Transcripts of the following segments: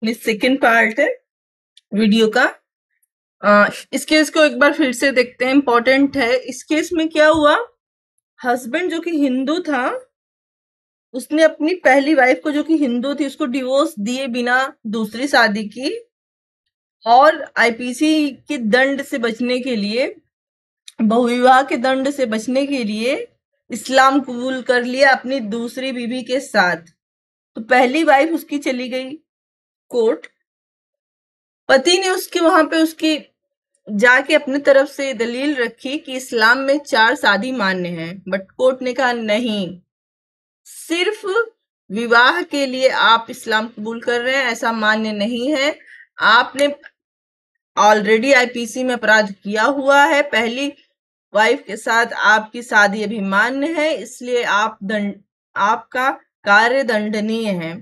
ये second part है video का। इस केस को एक बार फिर से देखते हैं, इंपॉर्टेंट है। इस केस में क्या हुआ, हस्बैंड जो कि हिंदू था, उसने अपनी पहली वाइफ को जो कि हिंदू थी उसको डिवोर्स दिए बिना दूसरी शादी की, और आईपीसी के दंड से बचने के लिए, बहुविवाह के दंड से बचने के लिए इस्लाम कबूल कर लिया अपनी दूसरी बीवी के साथ। तो पहली वाइफ उसकी चली गई कोर्ट, पति ने उसके वहां पे उसकी जाके अपनी तरफ से दलील रखी कि इस्लाम में 4 शादी मान्य है, बट कोर्ट ने कहा नहीं, सिर्फ विवाह के लिए आप इस्लाम कबूल कर रहे हैं, ऐसा मान्य नहीं है। आपने ऑलरेडी आईपीसी में अपराध किया हुआ है, पहली वाइफ के साथ आपकी शादी अभी मान्य है, इसलिए आपका कार्य दंडनीय है।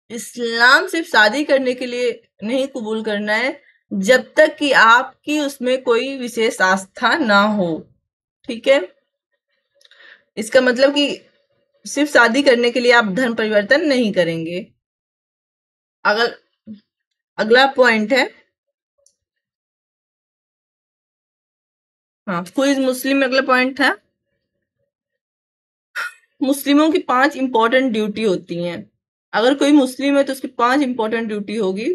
इस्लाम सिर्फ शादी करने के लिए नहीं कबूल करना है, जब तक कि आपकी उसमें कोई विशेष आस्था ना हो। ठीक है, इसका मतलब कि सिर्फ शादी करने के लिए आप धर्म परिवर्तन नहीं करेंगे। अगर अगला पॉइंट है, हाँ, क्विज मुस्लिम में अगला पॉइंट था, मुस्लिमों की 5 इंपॉर्टेंट ड्यूटी होती हैं। अगर कोई मुस्लिम है तो उसकी 5 इंपॉर्टेंट ड्यूटी होगी।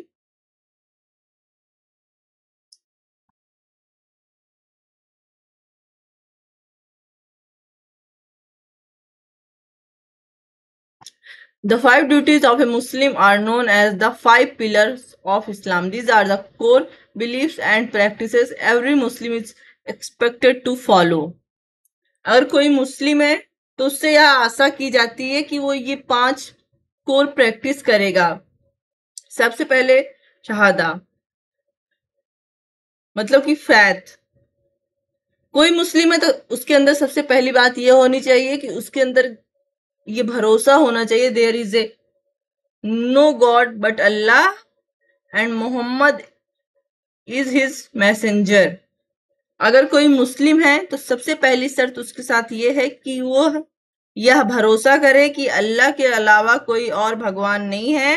The 5 duties of a Muslim are known as the 5 pillars of Islam. These are the core beliefs and practices every Muslim is expected to follow. अगर कोई मुस्लिम है तो उससे यह आशा की जाती है कि वो ये 5 कोर प्रैक्टिस करेगा। सबसे पहले शहादा, मतलब कि फैथ। कोई मुस्लिम है तो उसके अंदर सबसे पहली बात यह होनी चाहिए कि उसके अंदर ये भरोसा होना चाहिए, there is a no God but Allah and Mohammed is his messenger. अगर कोई मुस्लिम है तो सबसे पहली शर्त उसके साथ ये है कि वो यह भरोसा करे कि अल्लाह के अलावा कोई और भगवान नहीं है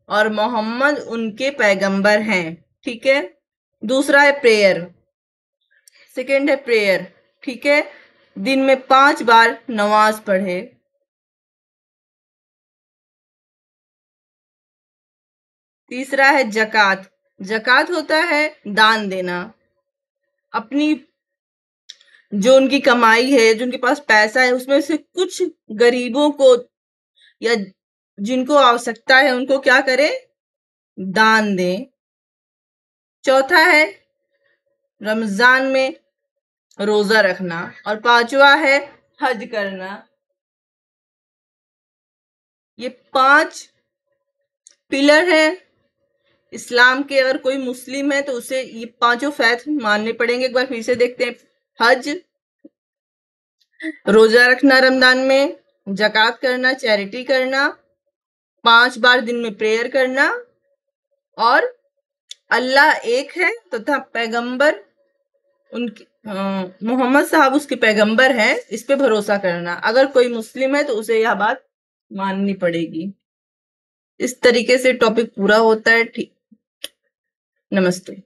और मोहम्मद उनके पैगंबर हैं। ठीक है, दूसरा है प्रेयर, सेकंड है प्रेयर। ठीक है, दिन में 5 बार नमाज पढ़े। तीसरा है जकात, जकात होता है दान देना। अपनी जो उनकी कमाई है, जो उनके पास पैसा है, उसमें से कुछ गरीबों को या जिनको आवश्यकता है उनको क्या करें, दान दें। चौथा है रमजान में रोजा रखना, और 5वां है हज करना। ये 5 पिलर है इस्लाम के। अगर कोई मुस्लिम है तो उसे ये 5 फैथ मानने पड़ेंगे। एक बार फिर से देखते हैं, हज, रोजा रखना रमजान में, जकात करना, चैरिटी करना, 5 बार दिन में प्रेयर करना, और अल्लाह एक है तथा पैगंबर उनके मोहम्मद साहब उसके पैगंबर हैं, इस पे भरोसा करना। अगर कोई मुस्लिम है तो उसे यह बात माननी पड़ेगी। इस तरीके से टॉपिक पूरा होता है। ठीक, नमस्ते।